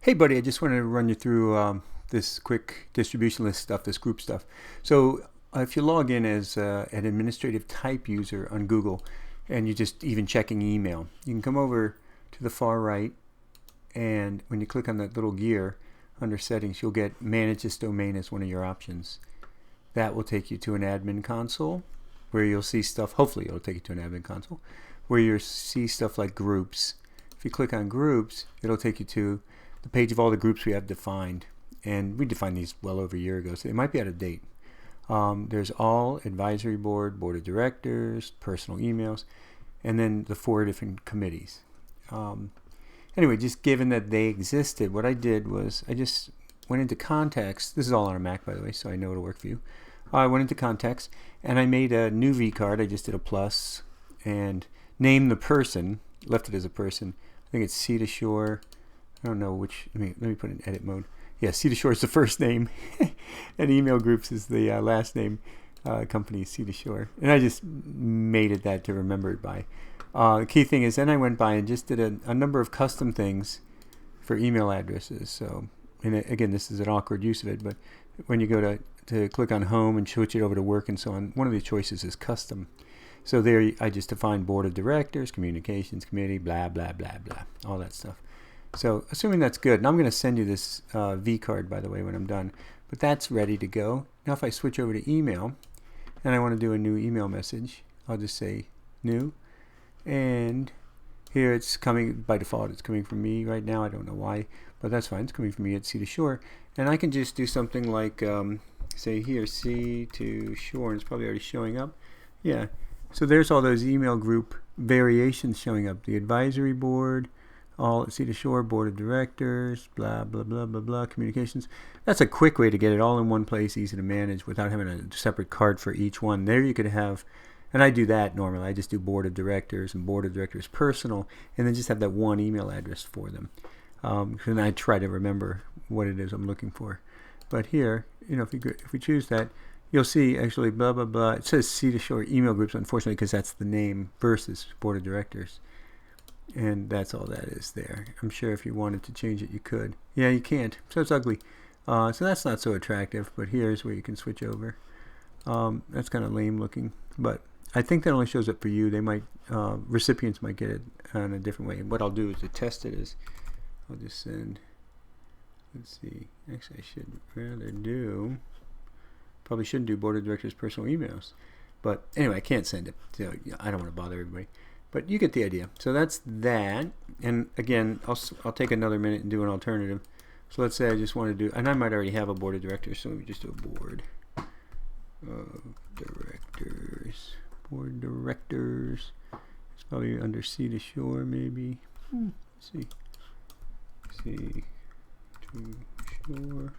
Hey, buddy, I just wanted to run you through this quick distribution list stuff, this group stuff. So, if you log in as an administrative type user on Google and you're just even checking email, you can come over to the far right, and when you click on that little gear under settings, you'll get manage this domain as one of your options. That will take you to an admin console where you'll see stuff. Hopefully, it'll take you to an admin console where you'll see stuff like groups. If you click on groups, it'll take you to the page of all the groups we have defined. And we defined these well over a year ago, so they might be out of date. There's all advisory board, board of directors, personal emails, and then the 4 different committees. Anyway, just given that they existed, what I did was I just went into contacts. This is all on a Mac, by the way, so I know it'll work for you. I went into contacts and I made a new V card. I just did a plus and named the person, left it as a person. I think it's Sea to Shore. I don't know which. Let me put it in edit mode. Yeah, Sea to Shore is the first name, and Email Groups is the last name. Company is Sea to Shore, and I just made it that to remember it by. The key thing is, then I went by and just did a number of custom things for email addresses. So, and again, this is an awkward use of it, but when you go to click on Home and switch it over to Work and so on, one of the choices is Custom. So there, I just defined Board of Directors, Communications Committee, blah blah blah blah, all that stuff. So assuming that's good, and I'm going to send you this V card, by the way, when I'm done, but that's ready to go. Now if I switch over to email and I want to do a new email message, I'll just say new, and here it's coming by default. It's coming from me right now. I don't know why, but that's fine. It's coming from me at Sea to Shore, and I can just do something like say here Sea to Shore, and it's probably already showing up. Yeah, so there's all those email group variations showing up. The advisory board, all at Sea to Shore, board of directors, blah blah blah blah blah, communications. That's a quick way to get it all in one place, easy to manage without having a separate card for each one. There you could have, and I do that normally. I just do board of directors and board of directors personal, and then just have that one email address for them. And I try to remember what it is I'm looking for. But here, if we choose that, you'll see actually blah blah blah. It says Sea to Shore email groups, unfortunately, because that's the name versus board of directors. And that's all that is there. I'm sure if you wanted to change it, you could. Yeah, you can't. So it's ugly. So that's not so attractive. But here's where you can switch over. That's kind of lame looking. But I think that only shows up for you. They might, recipients might get it in a different way. And what I'll do is to test it is, I'll just send, let's see. Actually, I should rather do, probably shouldn't do board of directors personal emails. But anyway, I can't send it. So I don't want to bother everybody. But you get the idea. So that's that. And again, I'll take another minute and do an alternative. So let's say I just want to do, and I might already have a board of directors, so let me just do a board of directors. Board directors. It's probably under Sea to Shore, maybe. Let's see. Sea to Shore.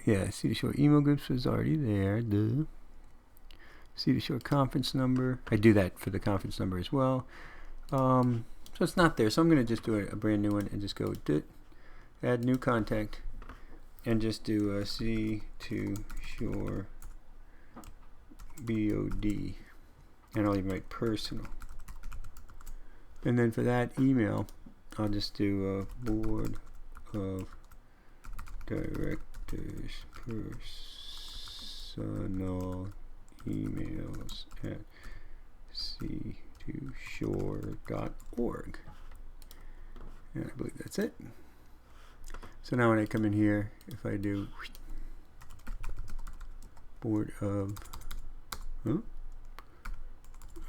Yeah, Sea to Shore email groups was already there. Duh. Sea to Shore conference number. I do that for the conference number as well. So it's not there. So I'm going to just do a brand new one and just go add new contact and just do a Sea to Shore BOD. And I'll even write personal. And then for that email, I'll just do a board of directors personal emails at sea2shore.org. And I believe that's it. So now when I come in here, if I do board of, oh,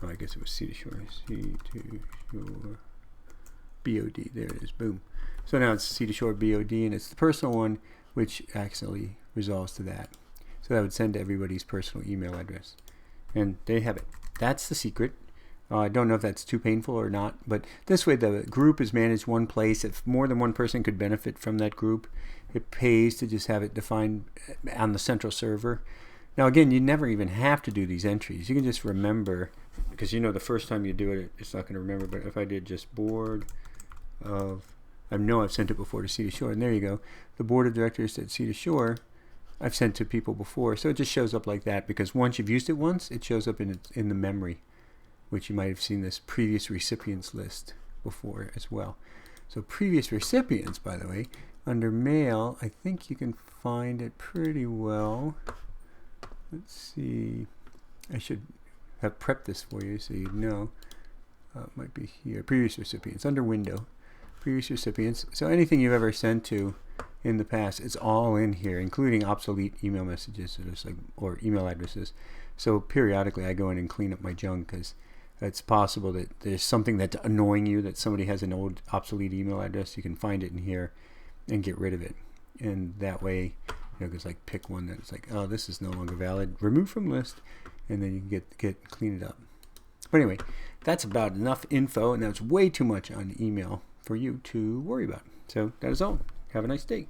I guess it was Sea to Shore, Sea to Shore BOD. There it is. Boom. So now it's Sea to Shore BOD, and it's the personal one, which actually resolves to that. So that would send to everybody's personal email address. And there you have it. That's the secret. I don't know if that's too painful or not, but this way the group is managed one place. If more than one person could benefit from that group, it pays to just have it defined on the central server. Now again, you never even have to do these entries. You can just remember, because the first time you do it, it's not going to remember. But if I did just board of, I know I've sent it before to Sea to Shore, and there you go. The board of directors at Sea to Shore, I've sent to people before, so it just shows up like that, because once you've used it once, it shows up in the memory, which you might have seen this previous recipients list before as well. So previous recipients, by the way, under mail, I think you can find it pretty well. Let's see. I should have prepped this for you so you know. It might be here. Previous recipients, under window. Previous recipients. So anything you've ever sent to in the past, it's all in here, including obsolete email messages or email addresses. So periodically I go in and clean up my junk because it's possible that there's something that's annoying you, that somebody has an old obsolete email address. You can find it in here and get rid of it. And that way, because like pick one that's like, oh, this is no longer valid, remove from list, and then you can get clean it up. But anyway, that's about enough info, and that's way too much on email for you to worry about. So that is all. Have a nice day.